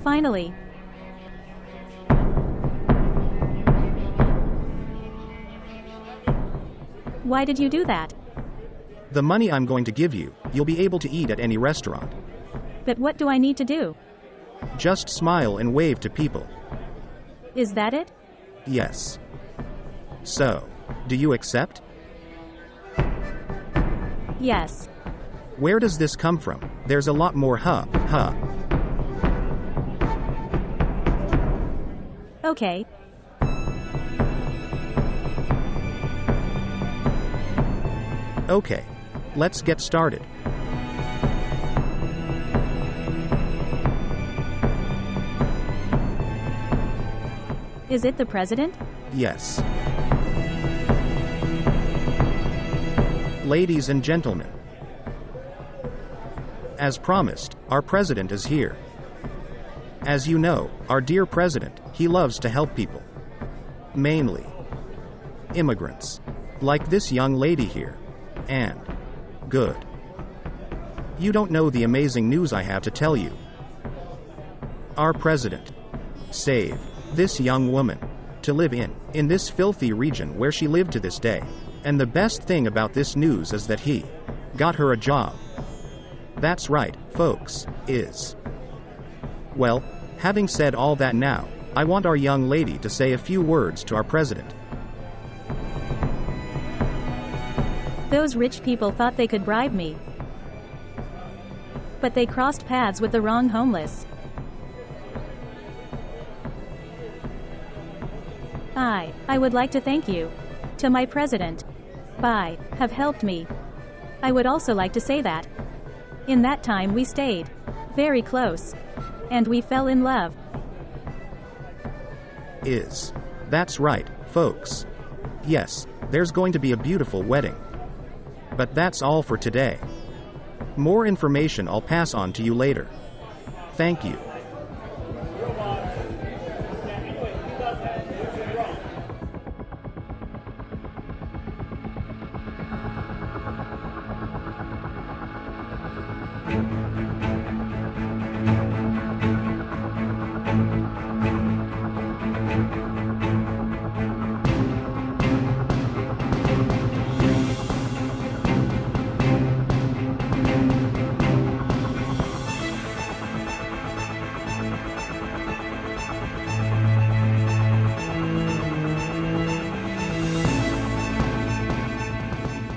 Finally. Why did you do that? The money I'm going to give you, you'll be able to eat at any restaurant. But what do I need to do? Just smile and wave to people. Is that it? Yes. So, do you accept? Yes. Where does this come from? There's a lot more huh. Okay. Okay. Let's get started. Is it the president? Yes. Ladies and gentlemen, as promised, our president is here. As you know, our dear president, he loves to help people. Mainly immigrants. Like this young lady here. And good. You don't know the amazing news I have to tell you. Our president saved this young woman to live in this filthy region where she lived to this day. And the best thing about this news is that he got her a job. That's right, folks, is. Well, having said all that now, I want our young lady to say a few words to our president. Those rich people thought they could bribe me. But they crossed paths with the wrong homeless. I would like to thank you. To my president. Have helped me. I would also like to say that. In that time we stayed. Very close. And we fell in love. That's right, folks. Yes, there's going to be a beautiful wedding. But that's all for today. More information I'll pass on to you later. Thank you.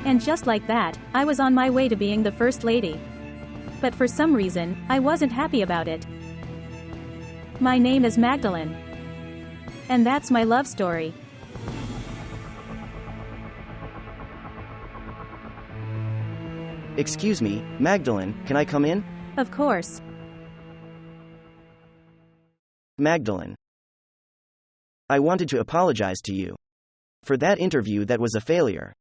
And just like that, I was on my way to being the first lady. But for some reason, I wasn't happy about it. My name is Magdalene. And that's my love story. Excuse me, Magdalene, can I come in? Of course. Magdalene. I wanted to apologize to you. For that interview that was a failure.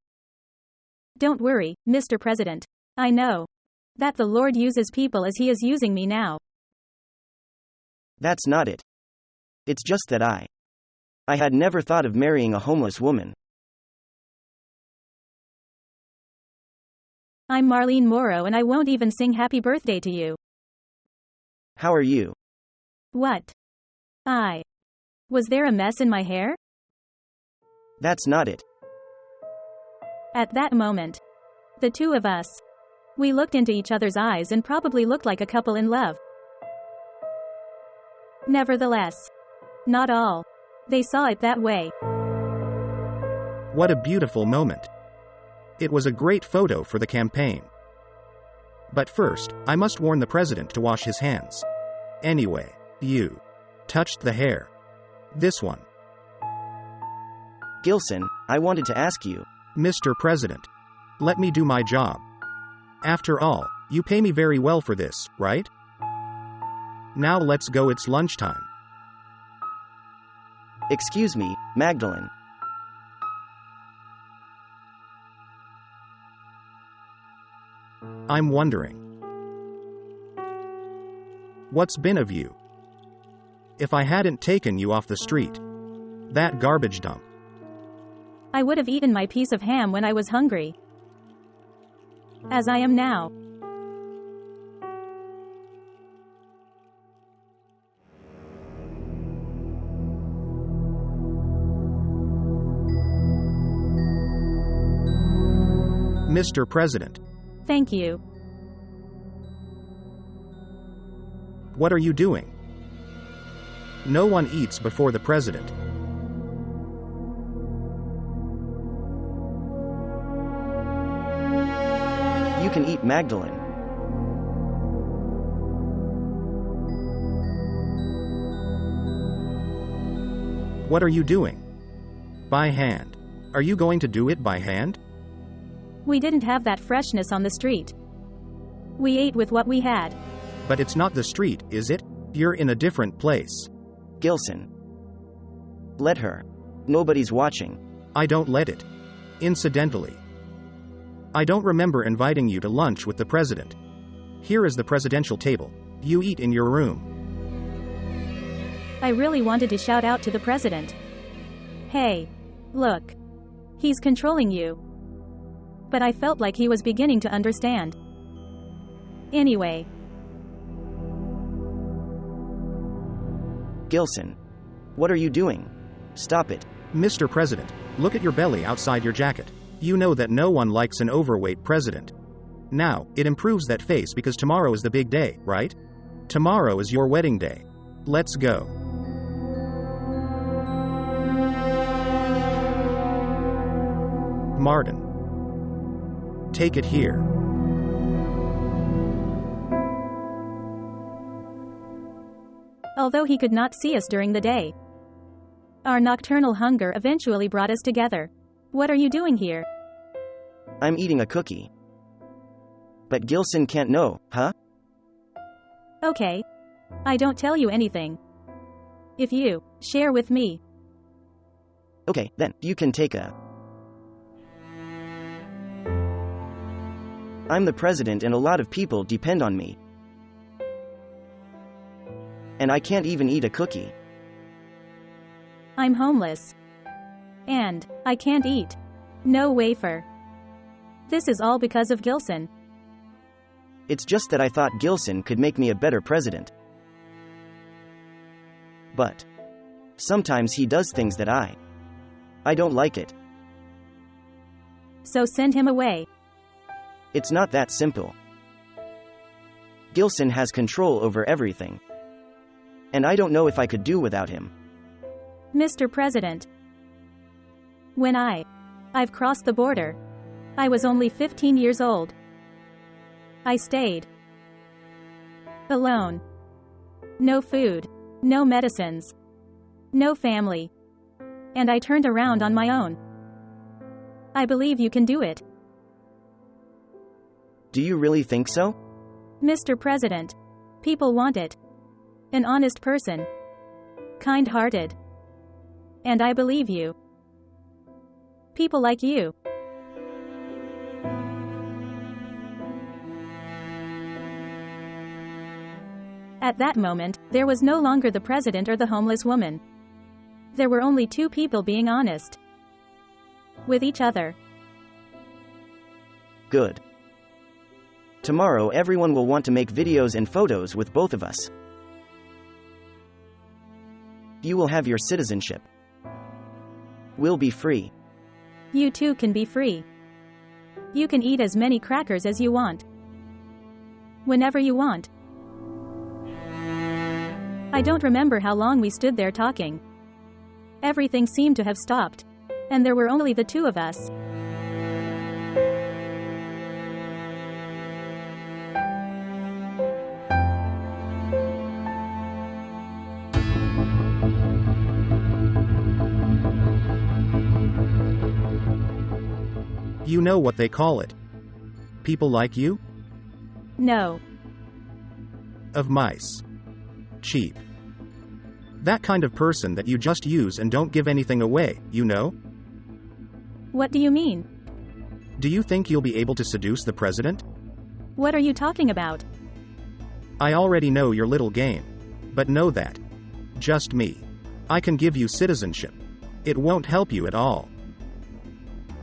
Don't worry, Mr. President. I know that the Lord uses people as He is using me now. That's not it. It's just that I had never thought of marrying a homeless woman. I'm Marlene Morrow and I won't even sing happy birthday to you. How are you? What? Was there a mess in my hair? That's not it. At that moment, the two of us, we looked into each other's eyes and probably looked like a couple in love. Nevertheless, not all. They saw it that way. What a beautiful moment. It was a great photo for the campaign. But first, I must warn the president to wash his hands. Anyway, you touched the hair. This one. Gilson, I wanted to ask you. Mr. President, let me do my job. After all, you pay me very well for this, right? Now let's go, it's lunchtime. Excuse me, Magdalene. I'm wondering, what's been of you? If I hadn't taken you off the street, that garbage dump. I would have eaten my piece of ham when I was hungry. As I am now. Mr. President. Thank you. What are you doing? No one eats before the president. You can eat, Magdalene. What are you doing? By hand. Are you going to do it by hand? We didn't have that freshness on the street. We ate with what we had. But it's not the street, is it? You're in a different place. Gilson. Let her. Nobody's watching. I don't let it. Incidentally, I don't remember inviting you to lunch with the president. Here is the presidential table. You eat in your room. I really wanted to shout out to the president. Hey. Look. He's controlling you. But I felt like he was beginning to understand. Anyway. Gilson. What are you doing? Stop it. Mr. President, look at your belly outside your jacket. You know that no one likes an overweight president. Now, it improves that face because tomorrow is the big day, right? Tomorrow is your wedding day. Let's go. Martin. Take it here. Although he could not see us during the day, our nocturnal hunger eventually brought us together. What are you doing here? I'm eating a cookie. But Gilson can't know, huh? Okay. I don't tell you anything. If you share with me. Okay, then, you can take a. I'm the president and a lot of people depend on me. And I can't even eat a cookie. I'm homeless. And I can't eat. No wafer. This is all because of Gilson. It's just that I thought Gilson could make me a better president. But sometimes he does things that I don't like it. So send him away. It's not that simple. Gilson has control over everything. And I don't know if I could do without him. Mr. President. When I've crossed the border. I was only 15 years old. I stayed alone. No food. No medicines. No family. And I turned around on my own. I believe you can do it. Do you really think so? Mr. President. People want it. An honest person. Kind-hearted. And I believe you. People like you. At that moment, there was no longer the president or the homeless woman. There were only two people being honest. With each other. Good. Tomorrow everyone will want to make videos and photos with both of us. You will have your citizenship. We'll be free. You too can be free. You can eat as many crackers as you want. Whenever you want. I don't remember how long we stood there talking. Everything seemed to have stopped. And there were only the two of us. You know what they call it. People like you? No. Of mice. Cheap. That kind of person that you just use and don't give anything away, you know? What do you mean? Do you think you'll be able to seduce the president? What are you talking about? I already know your little game. But know that. Just me. I can give you citizenship. It won't help you at all.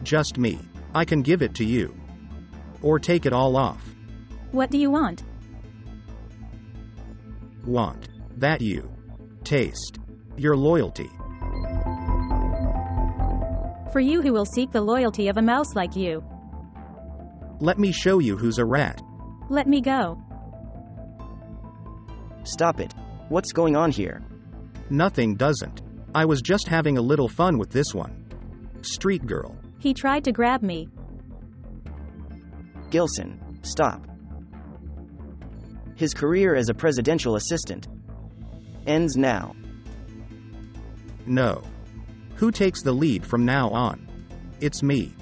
Just me. I can give it to you. Or take it all off. What do you want? Want. That you. Taste. Your loyalty. For you who will seek the loyalty of a mouse like you. Let me show you who's a rat. Let me go. Stop it. What's going on here? Nothing doesn't. I was just having a little fun with this one. Street girl. He tried to grab me. Gilson, stop. His career as a presidential assistant ends now. No. Who takes the lead from now on? It's me.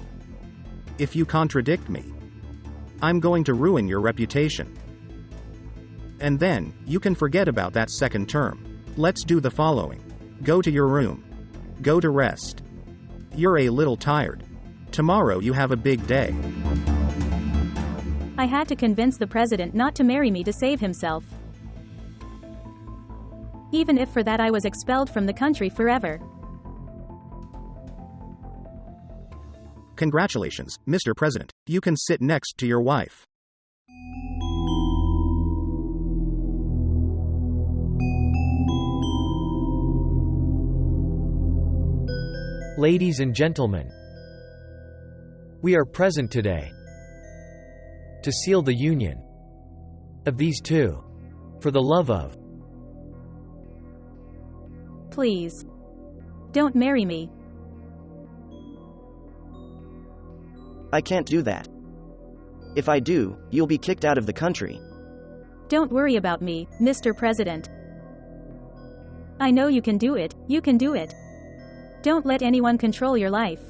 If you contradict me, I'm going to ruin your reputation. And then, you can forget about that second term. Let's do the following. Go to your room. Go to rest. You're a little tired. Tomorrow you have a big day. I had to convince the president not to marry me to save himself. Even if for that I was expelled from the country forever. Congratulations, Mr. President. You can sit next to your wife. Ladies and gentlemen, we are present today to seal the union of these two for the love of. Please. Don't marry me. I can't do that. If I do, you'll be kicked out of the country. Don't worry about me, Mr. President. I know you can do it, you can do it. Don't let anyone control your life.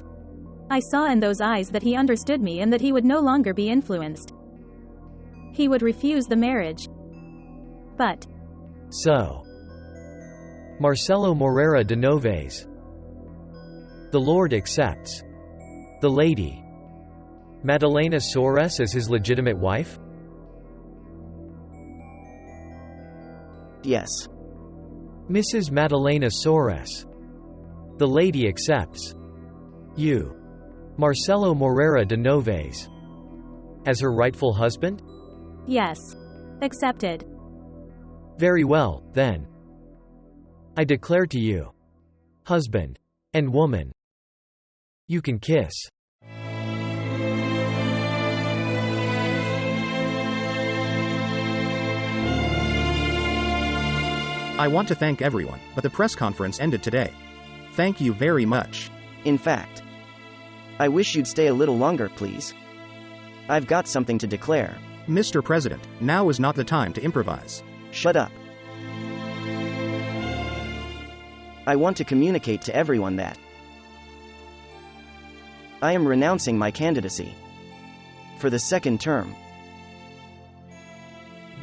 I saw in those eyes that he understood me and that he would no longer be influenced. He would refuse the marriage. But So, Marcelo Moreira de Noves. The Lord accepts the lady Magdalena Soares as his legitimate wife? Yes. Mrs. Magdalena Soares. The lady accepts you, Marcelo Moreira de Noves, as her rightful husband? yes. Accepted. Very well, then. I declare to you, husband and woman, you can kiss. I want to thank everyone, but the press conference ended today. Thank you very much. In fact, I wish you'd stay a little longer, please. I've got something to declare. Mr. President, now is not the time to improvise. Shut up. I want to communicate to everyone that I am renouncing my candidacy for the second term.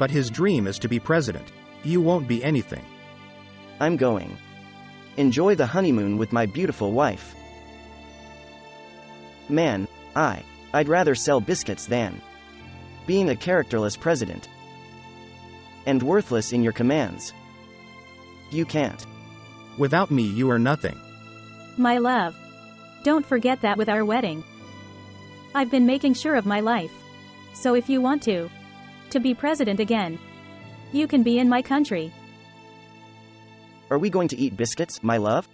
But his dream is to be president. You won't be anything. I'm going. Enjoy the honeymoon with my beautiful wife. Man, I'd rather sell biscuits than being a characterless president and worthless in your commands. You can't. Without me, you are nothing. My love. Don't forget that with our wedding. I've been making sure of my life. So if you want to be president again, you can be in my country. Are we going to eat biscuits, my love?